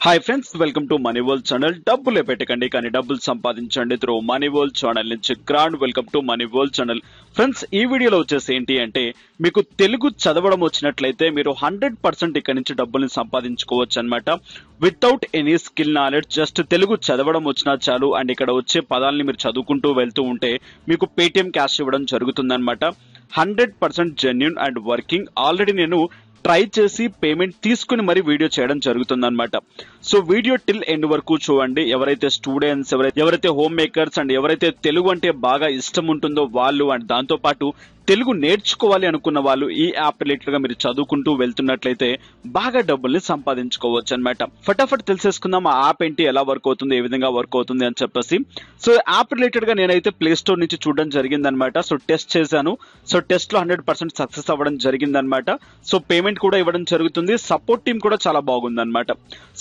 Hi friends, welcome to money world channel. డబ్బులే పెట్టకండి కానీ డబ్బులు సంపాదించండి త్రూ మనీ వరల్డ్ ఛానల్ నుంచి grand welcome to money world channel. Friends, ఈ వీడియోలో వచ్చేసి ఏంటి అంటే, మీకు తెలుగు చదవడం వచ్చినట్లయితే మీరు 100% ఇక్కడ నుంచి డబ్బుల్ని సంపాదించుకోవచ్చు అనమాట. Without any skill knowledge, just Telugu చదవడం వచ్చినా చాలు. అండ్ ఇక్కడ వచ్చే పదాలని మీరు చదువుకుంటూ వెళ్తూ ఉంటే మీకు పేటిఎం క్యాష్ ఇవ్వడం జరుగుతుందన్నమాట. 100% జెన్యూన్ అండ్ వర్కింగ్. ఆల్రెడీ నేను ట్రై చేసి పేమెంట్ తీసుకుని మరి వీడియో చేయడం జరుగుతుంది అనమాట. సో వీడియో టిల్ ఎండ్ వరకు చూడండి. ఎవరైతే స్టూడెంట్స్, ఎవరైతే హోమ్ మేకర్స్ అండ్ ఎవరైతే తెలుగు అంటే బాగా ఇష్టం ఉంటుందో వాళ్ళు, అండ్ దాంతో పాటు తెలుగు నేర్చుకోవాలి అనుకున్న వాళ్ళు ఈ యాప్ రిలేటెడ్ గా మీరు చదువుకుంటూ వెళ్తున్నట్లయితే బాగా డబ్బుల్ని సంపాదించుకోవచ్చు అనమాట. ఫటాఫట్ తెలిసేసుకుందాం ఆ యాప్ ఏంటి, ఎలా వర్క్ అవుతుంది, ఏ విధంగా వర్క్ అవుతుంది అని చెప్పేసి. సో యాప్ రిలేటెడ్ గా నేనైతే ప్లే స్టోర్ నుంచి చూడడం జరిగింది అనమాట. సో టెస్ట్ చేశాను. సో టెస్ట్ లో 100% సక్సెస్ అవ్వడం జరిగింది అనమాట. సో పేమెంట్ కూడా ఇవ్వడం జరుగుతుంది. సపోర్ట్ టీమ్ కూడా చాలా బాగుంది అనమాట.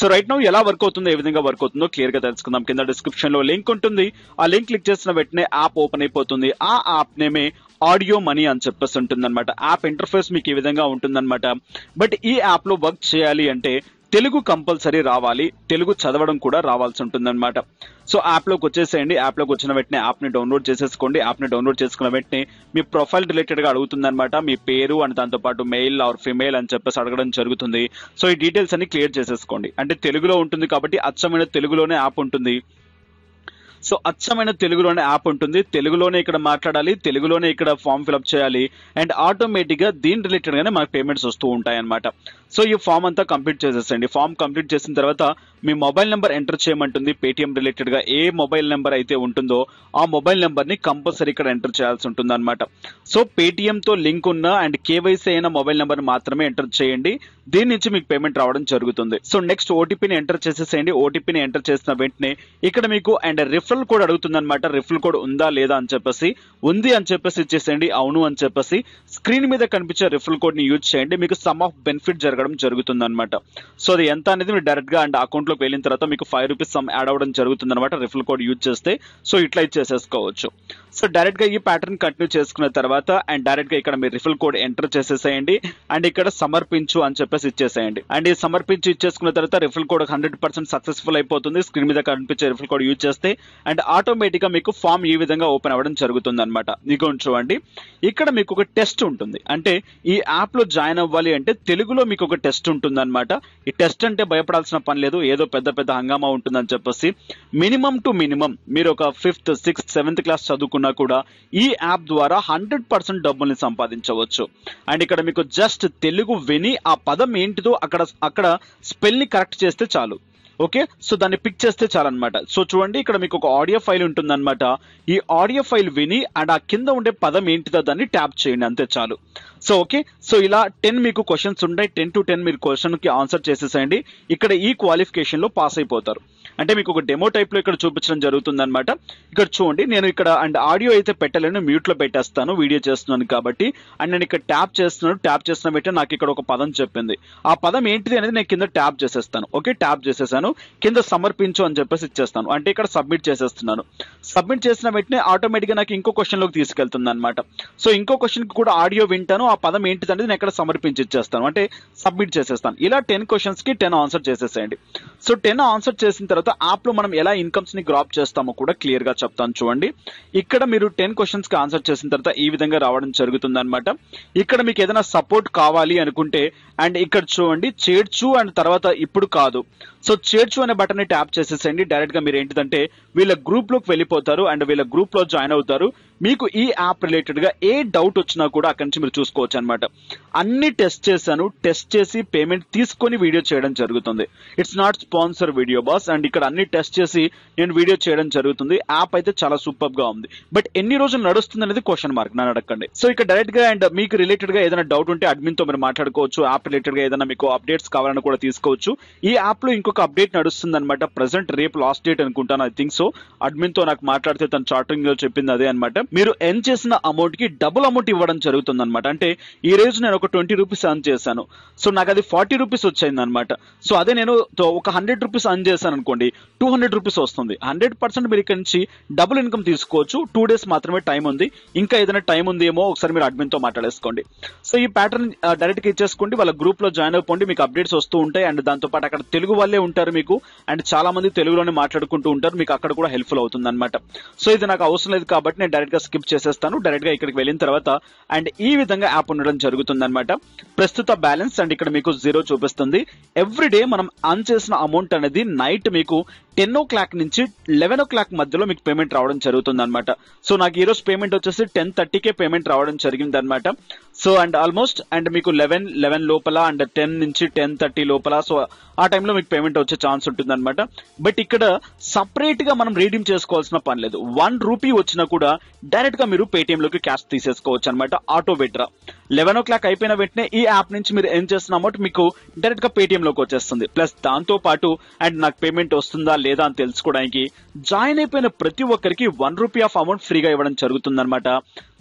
సో రైట్ నౌ ఎలా వర్క్ అవుతుందో, ఏ విధంగా వర్క్ అవుతుందో క్లియర్ గా తెలుసుకుందాం. కింద డిస్క్రిప్షన్ లో లింక్ ఉంటుంది. ఆ లింక్ క్లిక్ చేసిన వెంటనే యాప్ ఓపెన్ అయిపోతుంది. ఆ యాప్ నేమే ఆడియో మనీ అని చెప్పేసి ఉంటుంది అనమాట. యాప్ ఇంటర్ఫేస్ మీకు ఈ విధంగా ఉంటుందన్నమాట. బట్ ఈ యాప్ లో వర్క్ చేయాలి అంటే తెలుగు కంపల్సరీ రావాలి, తెలుగు చదవడం కూడా రావాల్సి ఉంటుందన్నమాట. సో యాప్ లోకి వచ్చేసేయండి. యాప్ లోకి వచ్చిన వెంటనే యాప్ ని డౌన్లోడ్ చేసేసుకోండి. యాప్ ని డౌన్లోడ్ చేసుకున్న వెంటనే మీ ప్రొఫైల్ రిలేటెడ్ గా అడుగుతుందన్నమాట. మీ పేరు అండ్ దాంతో పాటు మెయిల్ ఆర్ ఫిమేల్ అని చెప్పేసి అడగడం జరుగుతుంది. సో ఈ డీటెయిల్స్ అన్ని క్లియర్ చేసేసుకోండి. అంటే తెలుగులో ఉంటుంది కాబట్టి అచ్చమైన తెలుగులోనే యాప్ ఉంటుంది. సో అచ్చమైన తెలుగులోనే యాప్ ఉంటుంది. తెలుగులోనే ఇక్కడ మాట్లాడాలి, తెలుగులోనే ఇక్కడ ఫామ్ ఫిల్అప్ చేయాలి. అండ్ ఆటోమేటిక్ గా దీని రిలేటెడ్ గానే మనకు పేమెంట్స్ వస్తూ ఉంటాయి అనమాట. సో ఈ ఫామ్ అంతా కంప్లీట్ చేసేసండి. ఫామ్ కంప్లీట్ చేసిన తర్వాత మీ మొబైల్ నెంబర్ ఎంటర్ చేయమంటుంది. పేటిఎం రిలేటెడ్ గా ఏ మొబైల్ నెంబర్ అయితే ఉంటుందో ఆ మొబైల్ నెంబర్ ని కంపల్సరీ ఇక్కడ ఎంటర్ చేయాల్సి ఉంటుంది అనమాట. సో పేటిఎం తో లింక్ ఉన్న అండ్ కేవైసీ అయిన మొబైల్ నెంబర్ మాత్రమే ఎంటర్ చేయండి. దీని నుంచి మీకు పేమెంట్ రావడం జరుగుతుంది. సో నెక్స్ట్ ఓటీపీని ఎంటర్ చేసేసేయండి. ఓటీపీని ఎంటర్ చేసిన వెంటనే ఇక్కడ మీకు అండ్ రిఫరల్ కోడ్ అడుగుతుంది అనమాట. రిఫరల్ కోడ్ ఉందా లేదా అని చెప్పేసి, ఉంది అని చెప్పేసి ఇచ్చేసేయండి. అవును అని చెప్పేసి స్క్రీన్ మీద కనిపించే రిఫరల్ కోడ్ ని యూజ్ చేయండి. మీకు సమ్ ఆఫ్ బెనిఫిట్ జరగడం జరుగుతుంది అనమాట. సో అది ఎంత అనేది మీరు డైరెక్ట్ గా అండ్ అకౌంట్ లోకి వెళ్ళిన తర్వాత మీకు ₹5 సమ్ యాడ్ అవ్వడం జరుగుతుంది అనమాట. రిఫరల్ కోడ్ యూజ్ చేస్తే సో ఇట్లా ఇచ్చేసేసుకోవచ్చు. సో డైరెక్ట్ గా ఈ ప్యాటర్న్ కంటిన్యూ చేసుకున్న తర్వాత అండ్ డైరెక్ట్ గా ఇక్కడ మీరు రిఫరల్ కోడ్ ఎంటర్ చేసేసేయండి. అండ్ ఇక్కడ సమర్పించు అని చెప్పేసి ఇచ్చేసేయండి. అండ్ ఈ సమర్పించి ఇచ్చేసుకున్న తర్వాత రిఫరల్ కోడ్ 100% సక్సెస్ఫుల్ అయిపోతుంది. స్క్రీన్ మీద కనిపించే రిఫరల్ కోడ్ యూజ్ చేస్తే అండ్ ఆటోమేటిక్ గా మీకు ఫామ్ ఈ విధంగా ఓపెన్ అవ్వడం జరుగుతుంది అనమాట. ఇదిగో చూడండి, ఇక్కడ మీకు ఒక టెస్ట్ ఉంటుంది. అంటే ఈ యాప్ లో జాయిన్ అవ్వాలి అంటే తెలుగులో మీకు ఒక టెస్ట్ ఉంటుంది అనమాట. ఈ టెస్ట్ అంటే భయపడాల్సిన పని లేదు, ఏదో పెద్ద పెద్ద హంగామా ఉంటుందని చెప్పేసి. మినిమం టు మినిమం మీరు ఒక 5th, 6th, 7th క్లాస్ చదువుకున్నా కూడా ఈ యాప్ ద్వారా 100% డబ్బుల్ని సంపాదించవచ్చు. అండ్ ఇక్కడ మీకు జస్ట్ తెలుగు విని ఆ పదం ఏంటిదో అక్కడ స్పెల్ ని కరెక్ట్ చేస్తే చాలు. ఓకే, సో దాన్ని పిక్ చేస్తే చాలన్నమాట. సో చూడండి, ఇక్కడ మీకు ఒక ఆడియో ఫైల్ ఉంటుందన్నమాట. ఈ ఆడియో ఫైల్ విని అండ్ ఆ కింద ఉండే పదం ఏంటిదో దాన్ని ట్యాప్ చేయండి, అంతే చాలు. సో ఓకే, సో ఇలా 10 మీకు క్వశ్చన్స్ ఉంటాయి. 10 to 10 మీరు క్వశ్చన్ కి ఆన్సర్ చేసేసేయండి. ఇక్కడ ఈ క్వాలిఫికేషన్ లో పాస్ అయిపోతారు. అంటే మీకు ఒక డెమో టైప్ లో ఇక్కడ చూపించడం జరుగుతుంది అనమాట. ఇక్కడ చూడండి, నేను ఇక్కడ అండ్ ఆడియో అయితే పెట్టలేను, మ్యూట్ లో పెట్టేస్తాను, వీడియో చేస్తున్నాను కాబట్టి. అండ్ నేను ఇక్కడ ట్యాప్ చేస్తున్నాను. ట్యాప్ చేసిన వెంటనే నాకు ఇక్కడ ఒక పదం చెప్పింది. ఆ పదం ఏంటిది అనేది నేను కింద ట్యాప్ చేసేస్తాను. ఓకే, ట్యాప్ చేసేసాను. కింద సమర్పించు అని చెప్పేసి ఇచ్చేస్తాను. అంటే ఇక్కడ సబ్మిట్ చేసేస్తున్నాను. సబ్మిట్ చేసిన వెంటనే ఆటోమేటిక్ గా నాకు ఇంకో క్వశ్చన్ లోకి తీసుకెళ్తుంది అనమాట. సో ఇంకో క్వశ్చన్ కి కూడా ఆడియో వింటాను, ఆ పదం ఏంటిది అనేది నేను ఇక్కడ సమర్పించి ఇచ్చేస్తాను, అంటే సబ్మిట్ చేసేస్తాను. ఇలా 10 క్వశ్చన్స్ కి 10 ఆన్సర్ చేసేసేయండి. సో 10 ఆన్సర్ చేసిన తర్వాత యాప్ లో మనం ఎలా ఇన్కమ్స్ ని గ్రాప్ చేస్తామో కూడా క్లియర్ గా చెప్తాను చూడండి. ఇక్కడ మీరు 10 క్వశ్చన్స్ కి ఆన్సర్ చేసిన తర్వాత ఈ విధంగా రావడం జరుగుతుంది అనమాట. ఇక్కడ మీకు ఏదైనా సపోర్ట్ కావాలి అనుకుంటే అండ్ ఇక్కడ చూడండి, చేర్చు అండ్ తర్వాత ఇప్పుడు కాదు. సో చేర్చు అనే బటన్ ని ట్యాప్ చేసేసేయండి. డైరెక్ట్ గా మీరు ఏంటిదంటే వీళ్ళ గ్రూప్ లోకి వెళ్ళిపోతారు అండ్ వీళ్ళ గ్రూప్ లో జాయిన్ అవుతారు. మీకు ఈ యాప్ రిలేటెడ్ గా ఏ డౌట్ వచ్చినా కూడా అక్కడి నుంచి మీరు చూసుకోవచ్చు అనమాట. అన్ని టెస్ట్ చేశాను, టెస్ట్ చేసి పేమెంట్ తీసుకొని వీడియో చేయడం జరుగుతుంది. It's not sponsor video boss. And ఇక్కడ అన్ని టెస్ట్ చేసి నేను వీడియో చేయడం జరుగుతుంది. యాప్ అయితే చాలా సూపర్ గా ఉంది. బట్ ఎన్ని రోజులు నడుస్తుంది అనేది క్వశ్చన్ మార్క్, నన్ను అడగండి. సో ఇక్కడ డైరెక్ట్ గా అండ్ మీకు రిలేటెడ్ గా ఏదైనా డౌట్ ఉంటే అడ్మిన్ తో మీరు మాట్లాడుకోవచ్చు. యాప్ రిలేటెడ్ గా ఏదైనా మీకు అప్డేట్స్ కావాలని కూడా తీసుకోవచ్చు. ఈ యాప్ లో ఇంకొక అప్డేట్ నడుస్తుంది అనమాట. ప్రెసెంట్ రేపు లాస్ట్ డేట్ అనుకుంటాను, ఐ థింక్ సో. అడ్మిన్ తో నాకు మాట్లాడితే తన చాటింగ్ లో చెప్పింది అదే అనమాట. మీరు ఎర్న్ చేసిన అమౌంట్ కి డబుల్ అమౌంట్ ఇవ్వడం జరుగుతుంది అనమాట. అంటే ఈ రోజు నేను ఒక 20 రూపీస్ ఎర్న్ చేశాను, సో నాకు అది 40 రూపీస్ వచ్చింది అనమాట. సో అదే నేను ఒక 100 రూపీస్ ఎర్న్ చేశాను అనుకోండి, 200 రూపీస్ వస్తుంది. 100% మీరు ఇక్కడ నుంచి డబుల్ ఇన్కమ్ తీసుకోవచ్చు. 2 days మాత్రమే టైం ఉంది. ఇంకా ఏదైనా టైం ఉంది ఏమో ఒకసారి మీరు అడ్మిన్ తో మాట్లాడేసుకోండి. సో ఈ ప్యాటర్న్ డైరెక్ట్ గా ఇచ్చేసుకోండి, వాళ్ళ గ్రూప్ లో జాయిన్ అయిపోండి, మీకు అప్డేట్స్ వస్తూ ఉంటాయి. అండ్ దాంతో పాటు అక్కడ తెలుగు వాళ్ళే ఉంటారు మీకు, అండ్ చాలా మంది తెలుగులోనే మాట్లాడుకుంటూ ఉంటారు, మీకు అక్కడ కూడా హెల్ప్ఫుల్ అవుతుంది అనమాట. సో ఇది నాకు అవసరం లేదు కాబట్టి నేను డైరెక్ట్ గా స్కిప్ చేసేస్తాను. డైరెక్ట్ గా ఇక్కడికి వెళ్ళిన తర్వాత అండ్ ఈ విధంగా యాప్ ఉండడం జరుగుతుంది అనమాట. ప్రస్తుత బ్యాలెన్స్ అండ్ ఇక్కడ మీకు 0 చూపిస్తుంది. ఎవ్రీడే మనం అర్న్ చేసిన అమౌంట్ అనేది నైట్ మీకు 10 o'clock నుంచి 11 o'clock మధ్యలో మీకు పేమెంట్ రావడం జరుగుతుంది అనమాట. సో నాకు ఈ రోజు పేమెంట్ వచ్చేసి 10:30కే పేమెంట్ రావడం జరిగింది అనమాట. సో అండ్ ఆల్మోస్ట్ అండ్ మీకు 11 లోపల అండ్ 10 నుంచి 10:30 లోపల, సో ఆ టైంలో మీకు పేమెంట్ వచ్చే ఛాన్స్ ఉంటుంది అనమాట. బట్ ఇక్కడ సపరేట్ గా మనం రీడీమ్ చేసుకోవాల్సిన పని లేదు. 1 రూపీ వచ్చినా కూడా డైరెక్ట్ గా మీరు పేటిఎం లోకి క్యాష్ తీసేసుకోవచ్చు అనమాట. ఆటో విత్డ్రా 11 o'clock అయిపోయిన వెంటనే ఈ యాప్ నుంచి మీరు ఎర్న్ చేసిన అమౌంట్ మీకు డైరెక్ట్ గా పేటిఎం లోకి వచ్చేస్తుంది. ప్లస్ దాంతో పాటు అండ్ నాకు పేమెంట్ వస్తుందా లేదా అని తెలుసుకోవడానికి జాయిన్ అయిపోయిన ప్రతి ఒక్కరికి 1 రూపీ ఆఫ్ అమౌంట్ ఫ్రీగా ఇవ్వడం జరుగుతుంది అనమాట.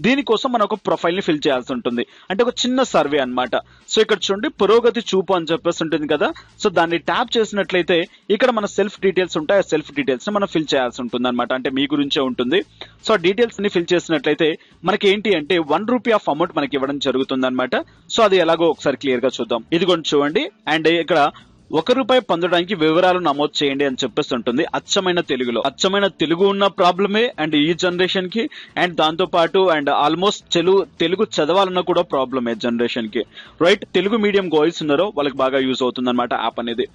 దీనికోసం మనం ఒక ప్రొఫైల్ ని ఫిల్ చేయాల్సి ఉంటుంది, అంటే ఒక చిన్న సర్వే అన్నమాట. సో ఇక్కడ చూడండి పురోగతి చూపు అని చెప్పేసి ఉంటుంది కదా, సో దాన్ని ట్యాప్ చేసినట్లయితే ఇక్కడ మన సెల్ఫ్ డీటెయిల్స్ ఉంటాయి. ఆ సెల్ఫ్ డీటెయిల్స్ ని మనం ఫిల్ చేయాల్సి ఉంటుంది అనమాట, అంటే మీ గురించే ఉంటుంది. సో ఆ డీటెయిల్స్ ని ఫిల్ చేసినట్లయితే మనకి ఏంటి అంటే 1 రూపీ ఆఫ్ అమౌంట్ మనకి ఇవ్వడం జరుగుతుంది అనమాట. సో అది ఎలాగో ఒకసారి క్లియర్ గా చూద్దాం. ఇది కొంచెం చూడండి. అండ్ ఇక్కడ ₹1 పొందడానికి వివరాలు నమోదు చేయండి అని చెప్పేసి ఉంటుంది అచ్చమైన తెలుగులో. అచ్చమైన తెలుగు ఉన్న ప్రాబ్లమే అండ్ ఈ జనరేషన్ కి, అండ్ దాంతో పాటు అండ్ ఆల్మోస్ట్ తెలుగు చదవాలన్నా కూడా ప్రాబ్లమే జనరేషన్ కి, రైట్. తెలుగు మీడియం గోల్స్ ఉన్నారో వాళ్ళకి బాగా యూజ్ అవుతుంది అనమాట యాప్ అనేది.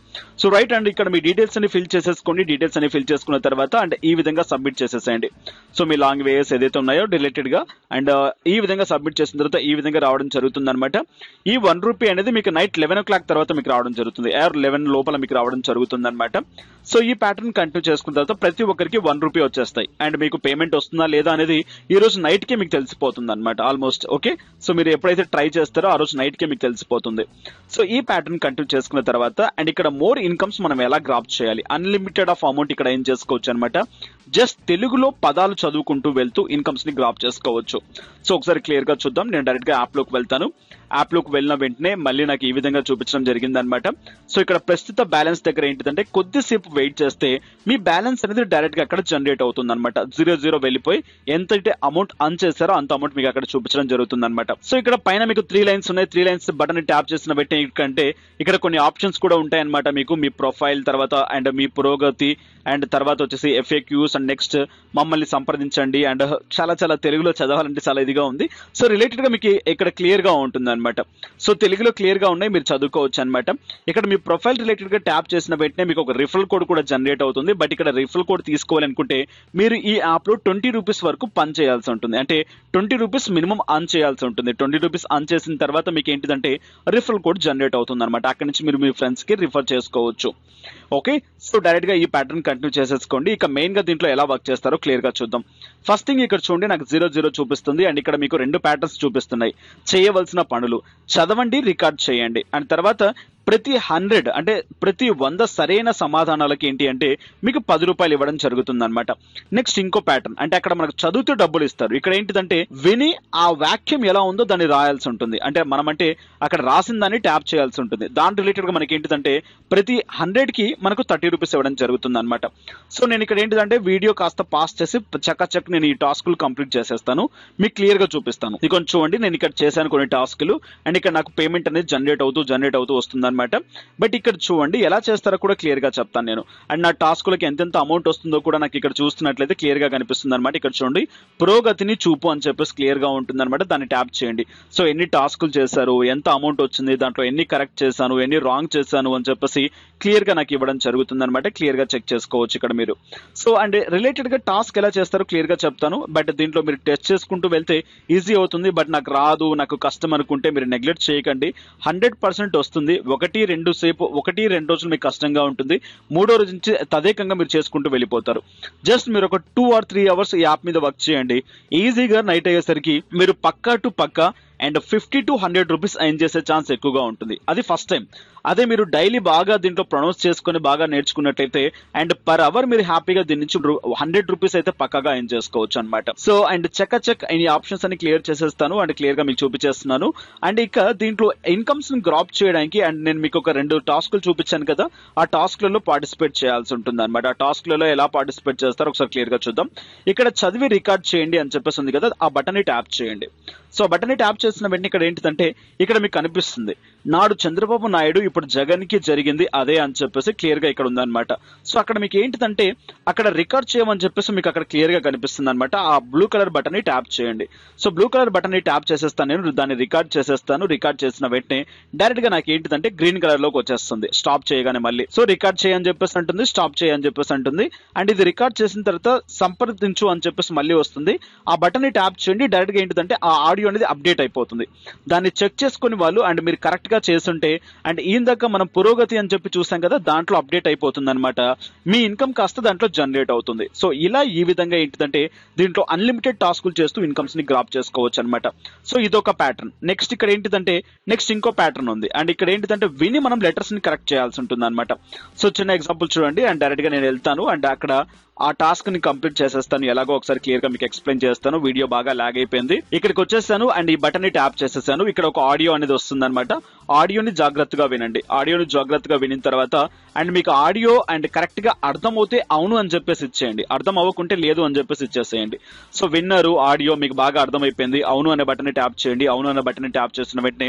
సో రైట్, అండ్ ఇక్కడ మీ డీటెయిల్స్ అని ఫిల్ చేసేసుకోండి. డీటెయిల్స్ అని ఫిల్ చేసుకున్న తర్వాత అండ్ ఈ విధంగా సబ్మిట్ చేసేసేయండి. సో మీ లాంగ్వేజెస్ ఏదైతే ఉన్నాయో రిలేటెడ్ గా అండ్ ఈ విధంగా సబ్మిట్ చేసిన తర్వాత ఈ విధంగా రావడం జరుగుతుంది అనమాట. ఈ 1 రూపీ అనేది మీకు నైట్ 11 o'clock తర్వాత మీకు రావడం జరుగుతుంది, 11 లోపల మీకు రావడం జరుగుతుంది అనమాట. సో ఈ ప్యాటర్న్ కంటిన్యూ చేసుకున్న తర్వాత ప్రతి ఒక్కరికి 1 రూపీ వచ్చేస్తాయి. అండ్ మీకు పేమెంట్ వస్తుందా లేదా అనేది ఈ రోజు నైట్ కే మీకు తెలిసిపోతుంది అనమాట ఆల్మోస్ట్. ఓకే, సో మీరు ఎప్పుడైతే ట్రై చేస్తారో ఆ రోజు నైట్ కే మీకు తెలిసిపోతుంది. సో ఈ ప్యాటర్న్ కంటిన్యూ చేసుకున్న తర్వాత అండ్ ఇక్కడ మోర్ ఇన్కమ్స్ మనం ఎలా గ్రాప్ చేయాలి, అన్లిమిటెడ్ ఆఫ్ అమౌంట్ ఇక్కడ ఏం చేసుకోవచ్చు అనమాట. జస్ట్ తెలుగులో పదాలు చదువుకుంటూ వెళ్తూ ఇన్కమ్స్ ని గ్రాప్ చేసుకోవచ్చు. సో ఒకసారి క్లియర్ గా చూద్దాం. నేను డైరెక్ట్ గా యాప్ లోకి వెళ్తాను. యాప్ లోకి వెళ్ళిన వెంటనే మళ్ళీ నాకు ఈ విధంగా చూపించడం జరిగింది అనమాట. సో ఇక్కడ ప్రస్తుత బ్యాలెన్స్ దగ్గర ఏంటిదంటే కొద్దిసేపు వెయిట్ చేస్తే మీ బ్యాలెన్స్ అనేది డైరెక్ట్ గా అక్కడ జనరేట్ అవుతుంది అనమాట. 0 వెళ్ళిపోయి ఎంతైతే అమౌంట్ అర్న్ చేశారో అంత అమౌంట్ మీకు అక్కడ చూపించడం జరుగుతుంది అనమాట. సో ఇక్కడ పైన మీకు 3 లైన్స్ ఉన్నాయి. 3 లైన్స్ బటన్ ట్యాప్ చేసిన వెంటనే కంటే ఇక్కడ కొన్ని ఆప్షన్స్ కూడా ఉంటాయి అనమాట మీకు. మీ ప్రొఫైల్ తర్వాత అండ్ మీ పురోగతి అండ్ తర్వాత వచ్చేసి FAQs అండ్ నెక్స్ట్ మమ్మల్ని సంప్రదించండి అండ్ చాలా చాలా తెలుగులో చదవాలంటే చాలా ఇదిగా ఉంది. సో రిలేటెడ్ గా మీకు ఇక్కడ క్లియర్ గా ఉంటుంది అనమాట. సో తెలుగులో క్లియర్ గా ఉన్నాయి, మీరు చదువుకోవచ్చు అనమాట. ఇక్కడ మీ ప్రొఫైల్ రిలేటెడ్ గా ట్యాప్ చేసిన వెంటనే మీకు ఒక రిఫరల్ కోడ్ కూడా జనరేట్ అవుతుంది. బట్ ఇక్కడ రిఫరల్ కోడ్ తీసుకోవాలనుకుంటే మీరు ఈ యాప్ లో 20 రూపీస్ వరకు పని చేయాల్సి ఉంటుంది, అంటే 20 రూపీస్ మినిమం అర్న్ చేయాల్సి ఉంటుంది. 20 రూపీస్ అర్న్ చేసిన తర్వాత మీకు ఏంటిదంటే రిఫరల్ కోడ్ జనరేట్ అవుతుంది అనమాట. అక్కడ నుంచి మీరు మీ ఫ్రెండ్స్ కి రిఫర్ చేసుకోవచ్చు. ఓకే, సో డైరెక్ట్ గా ఈ ప్యాటర్న్ కంటిన్యూ చేసేసుకోండి. ఇక మెయిన్ గా దీంట్లో ఎలా వర్క్ చేస్తారో క్లియర్ గా చూద్దాం. ఫస్ట్ థింగ్ ఇక్కడ చూడండి, నాకు 0 చూపిస్తుంది అండ్ ఇక్కడ మీకు 2 ప్యాటర్న్స్ చూపిస్తున్నాయి. చేయవలసిన పనులు చదవండి, రికార్డ్ చేయండి. అండ్ తర్వాత ప్రతి 100 అంటే ప్రతి 100 సరైన సమాధానాలకి ఏంటి అంటే మీకు ₹10 ఇవ్వడం జరుగుతుంది అనమాట. నెక్స్ట్ ఇంకో ప్యాటర్న్, అంటే అక్కడ మనకు చదువుతూ డబ్బులు ఇస్తారు. ఇక్కడ ఏంటిదంటే విని ఆ వాక్యం ఎలా ఉందో దాన్ని రాయాల్సి ఉంటుంది, అంటే మనం అంటే అక్కడ రాసిన దాన్ని ట్యాప్ చేయాల్సి ఉంటుంది. దాని రిలేటెడ్ గా మనకి ఏంటిదంటే ప్రతి 100 కి మనకు ₹30 ఇవ్వడం జరుగుతుంది అనమాట. సో నేను ఇక్కడ ఏంటిదంటే వీడియో కాస్త పాస్ చేసి చక్కచక్ నేను ఈ టాస్కులు కంప్లీట్ చేసేస్తాను, మీకు క్లియర్ గా చూపిస్తాను. ఇది కొంచెం చూడండి, నేను ఇక్కడ చేశాను కొన్ని టాస్కులు అండ్ ఇక్కడ నాకు పేమెంట్ అనేది జనరేట్ అవుతూ వస్తుంది. బట్ ఇక్కడ చూడండి ఎలా చేస్తారో కూడా క్లియర్ గా చెప్తాను నేను. అండ్ నా టాస్కులకి ఎంతెంత అమౌంట్ వస్తుందో కూడా నాకు ఇక్కడ చూస్తున్నట్లయితే క్లియర్ గా కనిపిస్తుంది అనమాట. ఇక్కడ చూడండి పురోగతిని చూపు అని చెప్పేసి క్లియర్ గా ఉంటుంది అనమాట. దాన్ని ట్యాప్ చేయండి. సో ఎన్ని టాస్కులు చేశారు, ఎంత అమౌంట్ వచ్చింది, దాంట్లో ఎన్ని కరెక్ట్ చేశాను, ఎన్ని రాంగ్ చేశాను అని చెప్పేసి క్లియర్ గా నాకు ఇవ్వడం జరుగుతుంది అనమాట. క్లియర్ గా చెక్ చేసుకోవచ్చు ఇక్కడ మీరు. సో అండ్ రిలేటెడ్ గా టాస్క్ ఎలా చేస్తారో క్లియర్ గా చెప్తాను. బట్ దీంట్లో మీరు టెస్ట్ చేసుకుంటూ వెళ్తే ఈజీ అవుతుంది. బట్ నాకు రాదు, నాకు కష్టం అనుకుంటే మీరు నెగ్లెక్ట్ చేయకండి. 100% వస్తుంది. 1-2 రోజులు మీకు కష్టంగా ఉంటుంది. 3వ రోజు నుంచి తదేకంగా మీరు చేసుకుంటూ వెళ్ళిపోతారు. జస్ట్ మీరు ఒక 2 or 3 hours ఈ యాప్ మీద వర్క్ చేయండి. ఈజీగా నైట్ అయ్యేసరికి మీరు పక్కా టు పక్కా అండ్ 50 to 100 రూపీస్ ఎర్న్ చేసే ఛాన్స్ ఎక్కువగా ఉంటుంది. అది ఫస్ట్ టైం. అదే మీరు డైలీ బాగా దీంట్లో ప్రొనౌన్స్ చేసుకుని బాగా నేర్చుకున్నట్లయితే అండ్ పర్ అవర్ మీరు హ్యాపీగా దీని నుంచి 100 రూపీస్ అయితే పక్కగా ఎర్న్ చేసుకోవచ్చు అనమాట. సో అండ్ చెక్ ఈ ఆప్షన్స్ అన్ని క్లియర్ చేసేస్తాను అండ్ క్లియర్ గా మీకు చూపించేస్తున్నాను. అండ్ ఇక దీంట్లో ఇన్కమ్స్ ని గ్రాప్ చేయడానికి అండ్ నేను మీకు ఒక 2 టాస్క్లు చూపించాను కదా, ఆ టాస్క్లలో పార్టిసిపేట్ చేయాల్సి ఉంటుంది అనమాట. ఆ టాస్క్లలో ఎలా పార్టిసిపేట్ చేస్తారో ఒకసారి క్లియర్ గా చూద్దాం. ఇక్కడ చదివి రికార్డ్ చేయండి అని చెప్పేసి ఉంది కదా, ఆ బటన్ ని ట్యాప్ చేయండి. సో బటన్ ని ట్యాప్ చేసిన వెంటనే ఇక్కడ ఏంటిదంటే ఇక్కడ మీకు కనిపిస్తుంది నాడు చంద్రబాబు నాయుడు ఇప్పుడు జగన్ కి జరిగింది అదే అని చెప్పేసి క్లియర్ గా ఇక్కడ ఉందన్నమాట. సో అక్కడ మీకు ఏంటిదంటే అక్కడ రికార్డ్ చేయమని చెప్పేసి మీకు అక్కడ క్లియర్ గా కనిపిస్తుంది అనమాట. ఆ బ్లూ కలర్ బటన్ ని ట్యాప్ చేయండి. సో బ్లూ కలర్ బటన్ ని ట్యాప్ చేసేస్తాను, నేను దాన్ని రికార్డ్ చేసేస్తాను. రికార్డ్ చేసిన వెంటనే డైరెక్ట్ గా నాకు ఏంటిదంటే గ్రీన్ కలర్ లోకి వచ్చేస్తుంది స్టాప్ చేయగానే మళ్ళీ. సో రికార్డ్ చేయని చెప్పేసి అంటుంది, స్టాప్ చేయని చెప్పేసి అంటుంది. అండ్ ఇది రికార్డ్ చేసిన తర్వాత సంప్రదించు అని చెప్పేసి మళ్ళీ వస్తుంది. ఆ బటన్ ని ట్యాప్ చేయండి, డైరెక్ట్ గా ఏంటిదంటే ఆ ఆడియో అనేది అప్డేట్ అయిపోతుంది. దాన్ని చెక్ చేసుకుని వాళ్ళు అండ్ మీరు కరెక్ట్ గా చేస్తుంటే అండ్ ఈ దాకా మనం పురోగతి అని చెప్పి చూసాం కదా, దాంట్లో అప్డేట్ అయిపోతుంది అనమాట. మీ ఇన్కమ్ కాస్త దాంట్లో జనరేట్ అవుతుంది. సో ఇలా ఈ విధంగా ఏంటిదంటే దీంట్లో అన్లిమిటెడ్ టాస్కులు చేస్తూ ఇన్కమ్స్ ని గ్రాప్ చేసుకోవచ్చు అనమాట. సో ఇదొక ప్యాటర్న్. నెక్స్ట్ ఇక్కడ ఏంటిదంటే నెక్స్ట్ ఇంకో ప్యాటర్న్ ఉంది. అండ్ ఇక్కడ ఏంటిదంటే విని మనం లెటర్స్ ని కరెక్ట్ చేయాల్సి ఉంటుంది అనమాట. సో చిన్న ఎగ్జాంపుల్ చూడండి అండ్ డైరెక్ట్ గా నేను వెళ్తాను అండ్ అక్కడ ఆ టాస్క్ ని కంప్లీట్ చేసేస్తాను. ఎలాగో ఒకసారి క్లియర్ గా మీకు ఎక్స్ప్లెయిన్ చేస్తాను. వీడియో బాగా లాగ్ అయిపోయింది. ఇక్కడికి వచ్చేసాను అండ్ ఈ బటన్ ని ట్యాప్ చేసేసాను. ఇక్కడ ఒక ఆడియో అనేది వస్తుంది అనమాట. ఆడియోని జాగ్రత్తగా వినండి. ఆడియోని జాగ్రత్తగా వినిన తర్వాత అండ్ మీకు ఆడియో అండ్ కరెక్ట్ గా అర్థం అవుతే అవును అని చెప్పేసి ఇచ్చేయండి, అర్థం అవ్వకుంటే లేదు అని చెప్పేసి ఇచ్చేసేయండి. సో విన్నరు ఆడియో మీకు బాగా అర్థం అయిపోయింది, అవును అనే బటన్ ని ట్యాప్ చేయండి. అవును అనే బటన్ ని ట్యాప్ చేసిన వెంటనే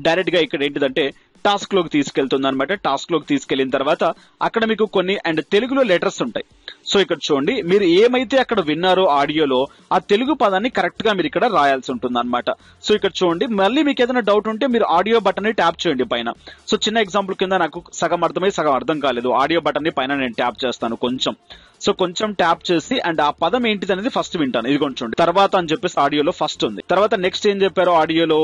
డైరెక్ట్ గా ఇక్కడ ఏంటిదంటే టాస్క్ లోకి తీసుకెళ్తుంది అనమాట. టాస్క్ లోకి తీసుకెళ్లిన తర్వాత అక్కడ మీకు కొన్ని అండ్ తెలుగులో లెటర్స్ ఉంటాయి. సో ఇక్కడ చూడండి, మీరు ఏమైతే అక్కడ విన్నారో ఆడియోలో ఆ తెలుగు పదాన్ని కరెక్ట్ గా మీరు ఇక్కడ రాయాల్సి ఉంటుంది అనమాట. సో ఇక్కడ చూడండి, మళ్ళీ మీకు ఏదైనా డౌట్ ఉంటే మీరు ఆడియో బటన్ ని ట్యాప్ చేయండి పైన. సో చిన్న ఎగ్జాంపుల్ కింద నాకు సగం అర్థమై సగం అర్థం కాలేదు, ఆడియో బటన్ ని పైన నేను ట్యాప్ చేస్తాను కొంచెం. సో కొంచెం ట్యాప్ చేసి అండ్ ఆ పదం ఏంటిది అనేది ఫస్ట్ వింటాను. ఇది చూడండి, తర్వాత అని చెప్పేసి ఆడియోలో ఫస్ట్ ఉంది. తర్వాత నెక్స్ట్ ఏం చెప్పారో ఆడియోలో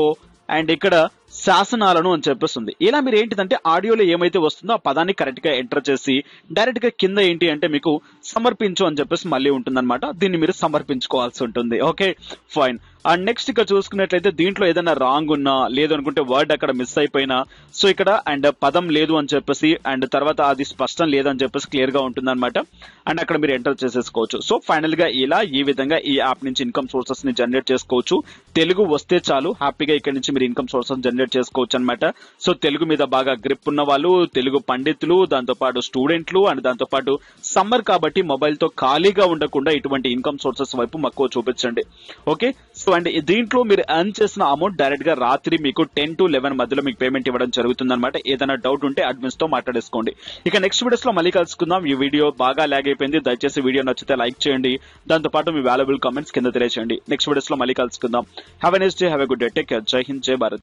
అండ్ ఇక్కడ శాసనాలను అని చెప్పేస్తుంది. ఇలా మీరు ఏంటిదంటే ఆడియోలో ఏమైతే వస్తుందో ఆ పదాన్ని కరెక్ట్ గా ఎంటర్ చేసి డైరెక్ట్ గా కింద ఏంటి అంటే మీకు సమర్పించు అని చెప్పేసి మళ్ళీ ఉంటుందన్నమాట. దీన్ని మీరు సమర్పించుకోవాల్సి ఉంటుంది. Okay fine. అండ్ నెక్స్ట్ ఇక్కడ చూసుకున్నట్లయితే దీంట్లో ఏదైనా రాంగ్ ఉన్నా లేదు అనుకుంటే వర్డ్ అక్కడ మిస్ అయిపోయినా సో ఇక్కడ అండ్ పదం లేదు అని చెప్పేసి అండ్ తర్వాత అది స్పష్టం లేదని చెప్పేసి క్లియర్ గా ఉంటుంది అనమాట. అండ్ అక్కడ మీరు ఎంటర్ చేసేసుకోవచ్చు. సో ఫైనల్ గా ఇలా ఈ విధంగా ఈ యాప్ నుంచి ఇన్కమ్ సోర్సెస్ ని జనరేట్ చేసుకోవచ్చు. తెలుగు వస్తే చాలు హ్యాపీగా ఇక్కడ నుంచి మీరు ఇన్కమ్ సోర్సెస్ జనరేట్ చేసుకోవచ్చు అనమాట. సో తెలుగు మీద బాగా గ్రిప్ ఉన్న వాళ్ళు, తెలుగు పండితులు, దాంతో పాటు స్టూడెంట్లు అండ్ దాంతో పాటు సమ్మర్ కాబట్టి మొబైల్ తో ఖాళీగా ఉండకుండా ఇటువంటి ఇన్కమ్ సోర్సెస్ వైపు మక్కువ చూపించండి. ఓకే సో అండ్ దీంట్లో మీరు ఎర్న్ చేసిన అమౌంట్ డైరెక్ట్ గా రాత్రి మీకు 10 to 11 మధ్యలో మీకు పేమెంట్ ఇవ్వడం జరుగుతుంది అనమాట. ఏదైనా డౌట్ ఉంటే అడ్మిన్స్ తో మాట్లాడేసుకోండి. ఇక నెక్స్ట్ వీడియోస్ లో మళ్ళీ కలుసుకుందాం. ఈ వీడియో బాగా లాగ్ అయిపోయింది, దయచేసి వీడియో నచ్చితే లైక్ చేయండి. దాంతో పాటు మీ వాల్యుబుల్ కామెంట్స్ కింద తెలియజేయండి. నెక్స్ట్ వీడియోస్ లో మళ్ళీ కలుసుకుందాం. Have a nice day, have a good day, take care, జై హింద్, జై భారత్.